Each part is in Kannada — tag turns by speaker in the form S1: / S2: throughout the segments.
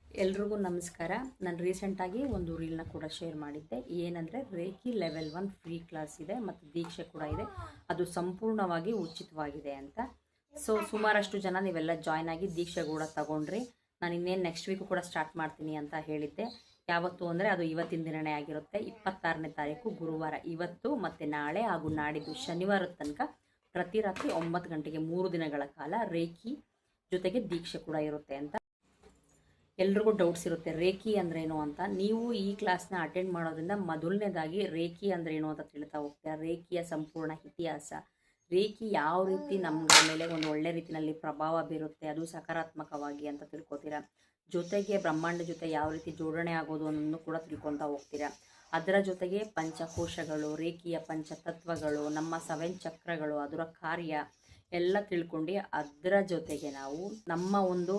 S1: ಎಲ್ರಿಗೂ ನಮಸ್ಕಾರ. ನಾನು ರೀಸೆಂಟಾಗಿ ಒಂದು ರೀಲ್ನ ಕೂಡ ಶೇರ್ ಮಾಡಿದ್ದೆ. ಏನಂದರೆ ರೇಖಿ ಲೆವೆಲ್ 1 ಫ್ರೀ ಕ್ಲಾಸ್ ಇದೆ ಮತ್ತು ದೀಕ್ಷೆ ಕೂಡ ಇದೆ. ಅದು ಸಂಪೂರ್ಣವಾಗಿ ಉಚಿತವಾಗಿದೆ ಅಂತ. ಸೊ ಸುಮಾರಷ್ಟು ಜನ ನೀವೆಲ್ಲ ಜಾಯ್ನ್ ಆಗಿ ದೀಕ್ಷೆ ಕೂಡ ತಗೊಂಡ್ರಿ. ನಾನು ಇನ್ನೇನು ನೆಕ್ಸ್ಟ್ ವೀಕು ಕೂಡ ಸ್ಟಾರ್ಟ್ ಮಾಡ್ತೀನಿ ಅಂತ ಹೇಳಿದ್ದೆ. ಯಾವತ್ತು ಅಂದರೆ ಅದು ಇವತ್ತಿನ ದಿನನೇ ಆಗಿರುತ್ತೆ. 26ನೇ ತಾರೀಕು ಗುರುವಾರ, ಇವತ್ತು ಮತ್ತು ನಾಳೆ ಹಾಗೂ ನಾಡಿದ್ದು ಶನಿವಾರದ ತನಕ ಪ್ರತಿ ರಾತ್ರಿ 9 ಗಂಟೆಗೆ 3 ದಿನಗಳ ಕಾಲ ರೇಖಿ ಜೊತೆಗೆ ದೀಕ್ಷೆ ಕೂಡ ಇರುತ್ತೆ ಅಂತ. ಎಲ್ರಿಗೂ ಡೌಟ್ಸ್ ಇರುತ್ತೆ ರೇಖಿ ಅಂದ್ರೇನು ಅಂತ. ನೀವು ಈ ಕ್ಲಾಸ್ನ ಅಟೆಂಡ್ ಮಾಡೋದ್ರಿಂದ ಮೊದಲನೇದಾಗಿ ರೇಖಿ ಅಂದ್ರೇನು ಅಂತ ತಿಳ್ತಾ ಹೋಗ್ತೀರಾ. ರೇಖಿಯ ಸಂಪೂರ್ಣ ಇತಿಹಾಸ, ರೇಖಿ ಯಾವ ರೀತಿ ನಮ್ಮ ಮೇಲೆ ಒಂದು ಒಳ್ಳೆ ರೀತಿಯಲ್ಲಿ ಪ್ರಭಾವ ಬೀರುತ್ತೆ, ಅದು ಸಕಾರಾತ್ಮಕವಾಗಿ ಅಂತ ತಿಳ್ಕೊತೀರಾ. ಜೊತೆಗೆ ಬ್ರಹ್ಮಾಂಡ ಜೊತೆ ಯಾವ ರೀತಿ ಜೋಡಣೆ ಆಗೋದು ಅನ್ನೋದನ್ನು ಕೂಡ ತಿಳ್ಕೊತಾ ಹೋಗ್ತೀರಾ. ಅದರ ಜೊತೆಗೆ ಪಂಚಕೋಶಗಳು, ರೇಖಿಯ ಪಂಚತತ್ವಗಳು, ನಮ್ಮ 7 ಚಕ್ರಗಳು, ಅದರ ಕಾರ್ಯ ಎಲ್ಲ ತಿಳ್ಕೊಂಡು ಅದರ ಜೊತೆಗೆ ನಾವು ನಮ್ಮ ಒಂದು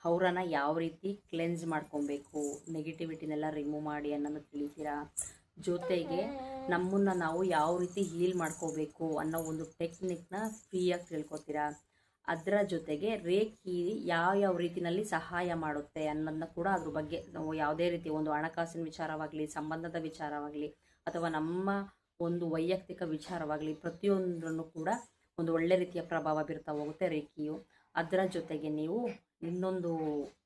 S1: ಅವರನ್ನು ಯಾವ ರೀತಿ ಕ್ಲೆನ್ಸ್ ಮಾಡ್ಕೊಬೇಕು, ನೆಗೆಟಿವಿಟಿನೆಲ್ಲ ರಿಮೂವ್ ಮಾಡಿ ಅನ್ನೋದು ತಿಳಿತೀರಾ. ಜೊತೆಗೆ ನಮ್ಮನ್ನು ನಾವು ಯಾವ ರೀತಿ ಹೀಲ್ ಮಾಡ್ಕೋಬೇಕು ಅನ್ನೋ ಒಂದು ಟೆಕ್ನಿಕ್ನ ಫ್ರೀಯಾಗಿ ತಿಳ್ಕೊತೀರಾ. ಅದರ ಜೊತೆಗೆ ರೇಖಿ ಯಾವ ರೀತಿಯಲ್ಲಿ ಸಹಾಯ ಮಾಡುತ್ತೆ ಅನ್ನೋದನ್ನ ಕೂಡ ಅದ್ರ ಬಗ್ಗೆ ನಾವು ಯಾವುದೇ ರೀತಿ ಒಂದು ಹಣಕಾಸಿನ ವಿಚಾರವಾಗಲಿ, ಸಂಬಂಧದ ವಿಚಾರವಾಗಲಿ, ಅಥವಾ ನಮ್ಮ ಒಂದು ವೈಯಕ್ತಿಕ ವಿಚಾರವಾಗಲಿ, ಪ್ರತಿಯೊಂದನ್ನು ಕೂಡ ಒಂದು ಒಳ್ಳೆ ರೀತಿಯ ಪ್ರಭಾವ ಬೀರ್ತಾ ಹೋಗುತ್ತೆ ರೇಖಿಯು. ಅದರ ಜೊತೆಗೆ ನೀವು ಇನ್ನೊಂದು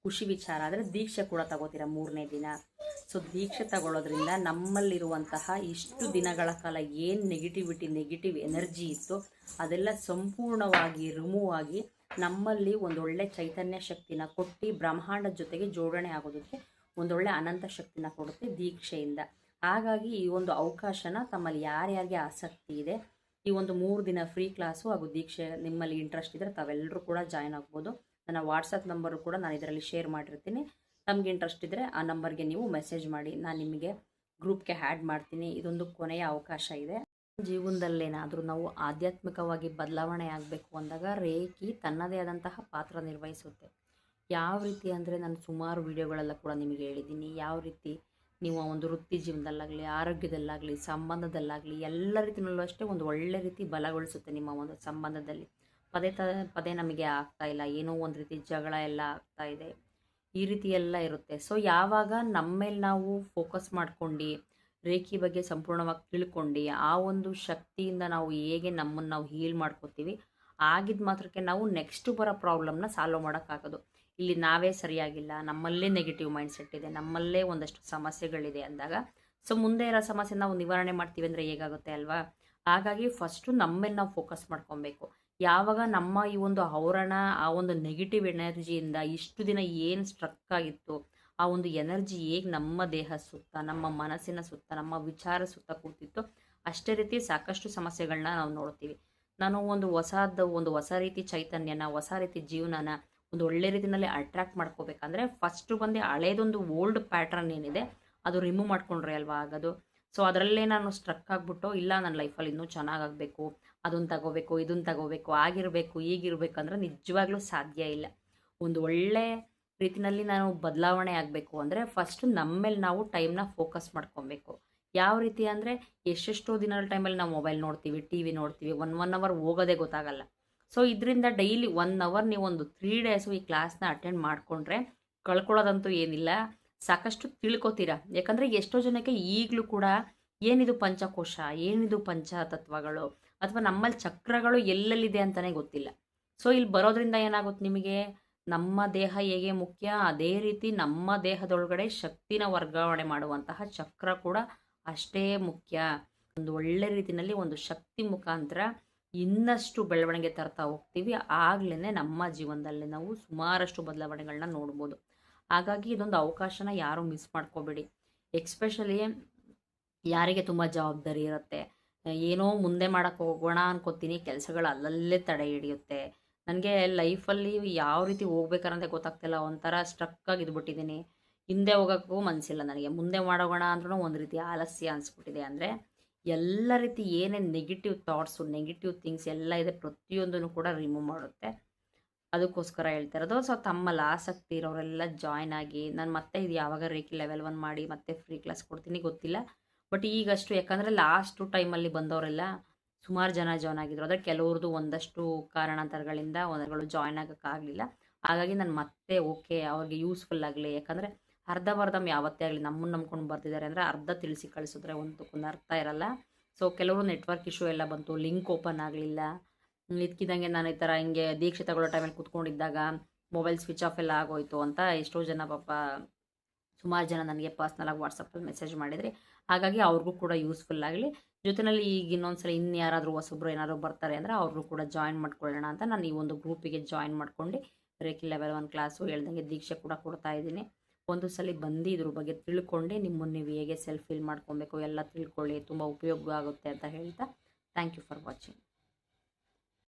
S1: ಖುಷಿ ವಿಚಾರ ಆದರೆ ದೀಕ್ಷೆ ಕೂಡ ತಗೋತೀರ 3ನೇ ದಿನ. ಸೊ ದೀಕ್ಷೆ ತಗೊಳ್ಳೋದ್ರಿಂದ ನಮ್ಮಲ್ಲಿರುವಂತಹ ಇಷ್ಟು ದಿನಗಳ ಕಾಲ ಏನು ನೆಗೆಟಿವ್ ಎನರ್ಜಿ ಇತ್ತು ಅದೆಲ್ಲ ಸಂಪೂರ್ಣವಾಗಿ ರಿಮೂವ್ ಆಗಿ ನಮ್ಮಲ್ಲಿ ಒಂದೊಳ್ಳೆ ಚೈತನ್ಯ ಶಕ್ತಿನ ಕೊಟ್ಟು ಬ್ರಹ್ಮಾಂಡದ ಜೊತೆಗೆ ಜೋಡಣೆ ಆಗೋದಕ್ಕೆ ಒಂದೊಳ್ಳೆ ಅನಂತ ಶಕ್ತಿನ ಕೊಡುತ್ತೆ ದೀಕ್ಷೆಯಿಂದ. ಹಾಗಾಗಿ ಈ ಒಂದು ಅವಕಾಶನ ತಮ್ಮಲ್ಲಿ ಯಾರ್ಯಾರಿಗೆ ಆಸಕ್ತಿ ಇದೆ, ಈ ಒಂದು 3 ದಿನ ಫ್ರೀ ಕ್ಲಾಸು ಹಾಗೂ ದೀಕ್ಷೆ ನಿಮ್ಮಲ್ಲಿ ಇಂಟ್ರೆಸ್ಟ್ ಇದ್ದರೆ ತಾವೆಲ್ಲರೂ ಕೂಡ ಜಾಯ್ನ್ ಆಗ್ಬೋದು. ನನ್ನ ವಾಟ್ಸಪ್ ನಂಬರು ಕೂಡ ನಾನು ಇದರಲ್ಲಿ ಶೇರ್ ಮಾಡಿರ್ತೀನಿ. ನಮಗೆ ಇಂಟ್ರೆಸ್ಟ್ ಇದ್ದರೆ ಆ ನಂಬರ್ಗೆ ನೀವು ಮೆಸೇಜ್ ಮಾಡಿ, ನಾನು ನಿಮಗೆ ಗ್ರೂಪ್ಗೆ ಆ್ಯಡ್ ಮಾಡ್ತೀನಿ. ಇದೊಂದು ಕೊನೆಯ ಅವಕಾಶ ಇದೆ. ಜೀವನದಲ್ಲೇನಾದರೂ ನಾವು ಆಧ್ಯಾತ್ಮಿಕವಾಗಿ ಬದಲಾವಣೆ ಆಗಬೇಕು ಅಂದಾಗ ರೇಖಿ ತನ್ನದೇ ಆದಂತಹ ಪಾತ್ರ ನಿರ್ವಹಿಸುತ್ತೆ. ಯಾವ ರೀತಿ ಅಂದರೆ ನಾನು ಸುಮಾರು ವಿಡಿಯೋಗಳೆಲ್ಲ ಕೂಡ ನಿಮಗೆ ಹೇಳಿದ್ದೀನಿ. ಯಾವ ರೀತಿ ನೀವು ಒಂದು ವೃತ್ತಿ ಜೀವನದಲ್ಲಾಗಲಿ, ಆರೋಗ್ಯದಲ್ಲಾಗಲಿ, ಸಂಬಂಧದಲ್ಲಾಗಲಿ ಎಲ್ಲ ರೀತಿಯಲ್ಲೂ ಅಷ್ಟೇ ಒಂದು ಒಳ್ಳೆ ರೀತಿ ಬಲಗೊಳಿಸುತ್ತೆ ನಿಮ್ಮ ಒಂದು ಸಂಬಂಧದಲ್ಲಿ. ಪದೇ ನಮಗೆ ಆಗ್ತಾ ಇಲ್ಲ, ಏನೋ ಒಂದು ರೀತಿ ಜಗಳ ಎಲ್ಲ ಆಗ್ತಾ ಇದೆ, ಈ ರೀತಿ ಎಲ್ಲ ಇರುತ್ತೆ. ಸೊ ಯಾವಾಗ ನಮ್ಮ ಮೇಲೆ ನಾವು ಫೋಕಸ್ ಮಾಡ್ಕೊಂಡು ರೇಖಿ ಬಗ್ಗೆ ಸಂಪೂರ್ಣವಾಗಿ ತಿಳ್ಕೊಂಡು ಆ ಒಂದು ಶಕ್ತಿಯಿಂದ ನಾವು ಹೇಗೆ ನಮ್ಮನ್ನು ನಾವು ಹೀಲ್ ಮಾಡ್ಕೋತೀವಿ, ಆಗಿದ ಮಾತ್ರಕ್ಕೆ ನಾವು ನೆಕ್ಸ್ಟ್ ಬರೋ ಪ್ರಾಬ್ಲಮ್ನ ಸಾಲ್ವ್ ಮಾಡೋಕ್ಕಾಗೋದು. ಇಲ್ಲಿ ನಾವೇ ಸರಿಯಾಗಿಲ್ಲ, ನಮ್ಮಲ್ಲೇ ನೆಗೆಟಿವ್ ಮೈಂಡ್ಸೆಟ್ ಇದೆ, ನಮ್ಮಲ್ಲೇ ಒಂದಷ್ಟು ಸಮಸ್ಯೆಗಳಿದೆ ಅಂದಾಗ ಸೊ ಮುಂದೆ ಇರೋ ಸಮಸ್ಯೆ ನಾವು ನಿವಾರಣೆ ಮಾಡ್ತೀವಿ ಅಂದರೆ ಹೇಗಾಗುತ್ತೆ ಅಲ್ವಾ. ಹಾಗಾಗಿ ಫಸ್ಟು ನಮ್ಮ ಮೇಲೆ ನಾವು ಫೋಕಸ್ ಮಾಡ್ಕೊಬೇಕು. ಯಾವಾಗ ನಮ್ಮ ಈ ಒಂದು ಆವರಣ, ಆ ಒಂದು ನೆಗೆಟಿವ್ ಎನರ್ಜಿಯಿಂದ ಇಷ್ಟು ದಿನ ಏನು ಸ್ಟ್ರಕ್ ಆಗಿತ್ತು, ಆ ಒಂದು ಎನರ್ಜಿ ಹೇಗೆ ನಮ್ಮ ದೇಹ ಸುತ್ತ, ನಮ್ಮ ಮನಸ್ಸಿನ ಸುತ್ತ, ನಮ್ಮ ವಿಚಾರ ಸುತ್ತ ಕೂತಿತ್ತು, ಅಷ್ಟೇ ರೀತಿ ಸಾಕಷ್ಟು ಸಮಸ್ಯೆಗಳನ್ನ ನಾವು ನೋಡ್ತೀವಿ. ನಾನು ಒಂದು ಹೊಸ ರೀತಿ ಚೈತನ್ಯನ, ಹೊಸ ರೀತಿ ಜೀವನನ ಒಂದು ಒಳ್ಳೆ ರೀತಿಯಲ್ಲಿ ಅಟ್ರಾಕ್ಟ್ ಮಾಡ್ಕೋಬೇಕಂದ್ರೆ ಫಸ್ಟು ಬಂದು ಹಳೇದೊಂದು ಓಲ್ಡ್ ಪ್ಯಾಟ್ರನ್ ಏನಿದೆ ಅದು ರಿಮೂವ್ ಮಾಡ್ಕೊಂಡ್ರೆ ಅಲ್ವಾ ಆಗೋದು. ಸೊ ಅದರಲ್ಲೇ ನಾನು ಸ್ಟ್ರಕ್ ಆಗಿಬಿಟ್ಟು ಇಲ್ಲ ನನ್ನ ಲೈಫಲ್ಲಿ ಇನ್ನೂ ಚೆನ್ನಾಗಾಗಬೇಕು, ಅದನ್ನು ತಗೋಬೇಕು, ಇದನ್ನು ತಗೋಬೇಕು, ಆಗಿರಬೇಕು, ಈಗಿರ್ಬೇಕಂದ್ರೆ ನಿಜವಾಗ್ಲೂ ಸಾಧ್ಯ ಇಲ್ಲ. ಒಂದು ಒಳ್ಳೆ ರೀತಿಯಲ್ಲಿ ನಾನು ಬದಲಾವಣೆ ಆಗಬೇಕು ಅಂದರೆ ಫಸ್ಟು ನಮ್ಮ ಮೇಲೆ ನಾವು ಟೈಮ್ನ ಫೋಕಸ್ ಮಾಡ್ಕೊಬೇಕು. ಯಾವ ರೀತಿ ಅಂದರೆ ಎಷ್ಟೆಷ್ಟೋ ದಿನಗಳ ಟೈಮಲ್ಲಿ ನಾವು ಮೊಬೈಲ್ ನೋಡ್ತೀವಿ, ಟಿ ವಿ ನೋಡ್ತೀವಿ, ಒನ್ ಅವರ್ ಹೋಗೋದೇ ಗೊತ್ತಾಗಲ್ಲ. ಸೊ ಇದರಿಂದ ಡೈಲಿ 1 ಅವರ್ ನೀವು ಒಂದು 3 ಡೇಸು ಈ ಕ್ಲಾಸ್ನ ಅಟೆಂಡ್ ಮಾಡಿಕೊಂಡ್ರೆ ಕಳ್ಕೊಳ್ಳೋದಂತೂ ಏನಿಲ್ಲ, ಸಾಕಷ್ಟು ತಿಳ್ಕೊತೀರಾ. ಯಾಕಂದರೆ ಎಷ್ಟೋ ಜನಕ್ಕೆ ಈಗಲೂ ಕೂಡ ಏನಿದು ಪಂಚಕೋಶ, ಏನಿದು ಪಂಚತತ್ವಗಳು, ಅಥವಾ ನಮ್ಮಲ್ಲಿ ಚಕ್ರಗಳು ಎಲ್ಲೆಲ್ಲಿದೆ ಅಂತಲೇ ಗೊತ್ತಿಲ್ಲ. ಸೊ ಇಲ್ಲಿ ಬರೋದ್ರಿಂದ ಏನಾಗುತ್ತೆ ನಿಮಗೆ, ನಮ್ಮ ದೇಹ ಹೇಗೆ ಮುಖ್ಯ ಅದೇ ರೀತಿ ನಮ್ಮ ದೇಹದೊಳಗಡೆ ಶಕ್ತಿನ ವರ್ಗಾವಣೆ ಮಾಡುವಂತಹ ಚಕ್ರ ಕೂಡ ಅಷ್ಟೇ ಮುಖ್ಯ. ಒಂದು ಒಳ್ಳೆ ರೀತಿಯಲ್ಲಿ ಒಂದು ಶಕ್ತಿ ಮುಖಾಂತರ ಇನ್ನಷ್ಟು ಬೆಳವಣಿಗೆ ತರ್ತಾ ಹೋಗ್ತೀವಿ. ಆಗ್ಲೇ ನಮ್ಮ ಜೀವನದಲ್ಲಿ ನಾವು ಸುಮಾರಷ್ಟು ಬದಲಾವಣೆಗಳನ್ನ ನೋಡ್ಬೋದು. ಹಾಗಾಗಿ ಇದೊಂದು ಅವಕಾಶನ ಯಾರೂ ಮಿಸ್ ಮಾಡ್ಕೋಬೇಡಿ. ಎಕ್ಸ್ಪೆಷಲಿ ಯಾರಿಗೆ ತುಂಬ ಜವಾಬ್ದಾರಿ ಇರುತ್ತೆ, ಏನೋ ಮುಂದೆ ಮಾಡೋಕ್ಕೆ ಹೋಗೋಣ ಅನ್ಕೋತೀನಿ, ಕೆಲಸಗಳು ಅಲ್ಲಲ್ಲೇ ತಡೆ ಹಿಡಿಯುತ್ತೆ, ನನಗೆ ಲೈಫಲ್ಲಿ ಯಾವ ರೀತಿ ಹೋಗ್ಬೇಕನ್ನೋದೇ ಗೊತ್ತಾಗ್ತಿಲ್ಲ, ಒಂಥರ ಸ್ಟ್ರಕ್ ಆಗಿದ್ಬಿಟ್ಟಿದ್ದೀನಿ, ಹಿಂದೆ ಹೋಗೋಕ್ಕೂ ಮನಸ್ಸಿಲ್ಲ ನನಗೆ, ಮುಂದೆ ಮಾಡೋಗೋಣ ಅಂದ್ರೂ ಒಂದು ರೀತಿ ಆಲಸ್ಯ ಅನಿಸ್ಬಿಟ್ಟಿದೆ ಅಂದರೆ ಎಲ್ಲ ರೀತಿ ಏನೇನು ನೆಗೆಟಿವ್ ಥಾಟ್ಸು, ನೆಗೆಟಿವ್ ಥಿಂಗ್ಸ್ ಎಲ್ಲ ಇದೆ ಪ್ರತಿಯೊಂದನ್ನು ಕೂಡ ರಿಮೂವ್ ಮಾಡುತ್ತೆ. ಅದಕ್ಕೋಸ್ಕರ ಹೇಳ್ತಾ ಇರೋದು. ಸೊ ತಮ್ಮಲ್ಲಿ ಆಸಕ್ತಿ ಇರೋರೆಲ್ಲ ಜಾಯ್ನ್ ಆಗಿ, ನಾನು ಮತ್ತೆ ಇದು ಯಾವಾಗ ರೇಖಿ ಲೆವೆಲ್ 1 ಮಾಡಿ ಮತ್ತೆ ಫ್ರೀ ಕ್ಲಾಸ್ ಕೊಡ್ತೀನಿ ಗೊತ್ತಿಲ್ಲ. ಬಟ್ ಈಗಷ್ಟು ಯಾಕಂದರೆ ಲಾಸ್ಟು ಟೈಮಲ್ಲಿ ಬಂದವರೆಲ್ಲ ಸುಮಾರು ಜನ ಜಾಯ್ನ್ ಆಗಿದ್ರು. ಆದರೆ ಕೆಲವ್ರದ್ದು ಒಂದಷ್ಟು ಕಾರಣಾಂತರಗಳಿಂದ ಒಂದರುಗಳು ಜಾಯ್ನ್ ಆಗೋಕ್ಕಾಗಲಿಲ್ಲ. ಹಾಗಾಗಿ ನಾನು ಮತ್ತೆ ಓಕೆ ಅವ್ರಿಗೆ ಯೂಸ್ಫುಲ್ ಆಗಲಿ, ಯಾಕಂದರೆ ಅರ್ಧಂಬರ್ಧ ಯಾವತ್ತೇ ಆಗಲಿ ನಮ್ಮನ್ನು ನಂಬ್ಕೊಂಡು ಬರ್ತಿದ್ದಾರೆ ಅಂದರೆ ಅರ್ಧ ತಿಳಿಸಿ ಕಳಿಸಿದ್ರೆ ಒಂದು ಅರ್ಥ ಇರಲ್ಲ. ಸೊ ಕೆಲವರು ನೆಟ್ವರ್ಕ್ ಇಶ್ಯೂ ಎಲ್ಲ ಬಂತು, ಲಿಂಕ್ ಓಪನ್ ಆಗಲಿಲ್ಲ. ಇದ್ಕಿದಂಗೆ ನಾನು ಈ ಥರ ಹಿಂಗೆ ದೀಕ್ಷೆ ತಗೊಳ್ಳೋ ಟೈಮಲ್ಲಿ ಕೂತ್ಕೊಂಡಿದ್ದಾಗ ಮೊಬೈಲ್ ಸ್ವಿಚ್ ಆಫ್ ಎಲ್ಲ ಆಗೋಯ್ತು ಅಂತ ಎಷ್ಟೋ ಜನ ಪಾಪ ಸುಮಾರು ಜನ ನನಗೆ ಪರ್ಸ್ನಲಾಗಿ ವಾಟ್ಸಪ್ಪಲ್ಲಿ ಮೆಸೇಜ್ ಮಾಡಿದರೆ, ಹಾಗಾಗಿ ಅವ್ರಿಗೂ ಕೂಡ ಯೂಸ್ಫುಲ್ ಆಗಲಿ. ಜೊತೆಯಲ್ಲಿ ಈಗ ಇನ್ನೊಂದ್ಸಲ ಯಾರಾದರೂ ಹೊಸಬ್ರು ಏನಾದ್ರು ಬರ್ತಾರೆ ಅಂದರೆ ಅವ್ರಿಗೂ ಕೂಡ ಜಾಯಿನ್ ಮಾಡ್ಕೊಳ್ಳೋಣ ಅಂತ ನಾನು ಈ ಒಂದು ಗ್ರೂಪಿಗೆ ಜಾಯಿನ್ ಮಾಡ್ಕೊಂಡು ರೇಖಿ ಲೆವೆಲ್ 1 ಕ್ಲಾಸು ಹೇಳ್ದಂಗೆ ದೀಕ್ಷೆ ಕೂಡ ಕೊಡ್ತಾ ಇದ್ದೀನಿ. ಒಂದು ಸಲ ಬಂದು ಇದ್ರ ಬಗ್ಗೆ ತಿಳ್ಕೊಂಡು ನಿಮ್ಮನ್ನು ನೀವು ಹೇಗೆ ಸೆಲ್ಫ್ ಫೀಲ್ ಮಾಡ್ಕೊಬೇಕು ಎಲ್ಲ ತಿಳ್ಕೊಳ್ಳಿ, ತುಂಬ ಉಪಯೋಗ ಆಗುತ್ತೆ ಅಂತ ಹೇಳ್ತಾ ಥ್ಯಾಂಕ್ ಯು ಫಾರ್ ವಾಚಿಂಗ್.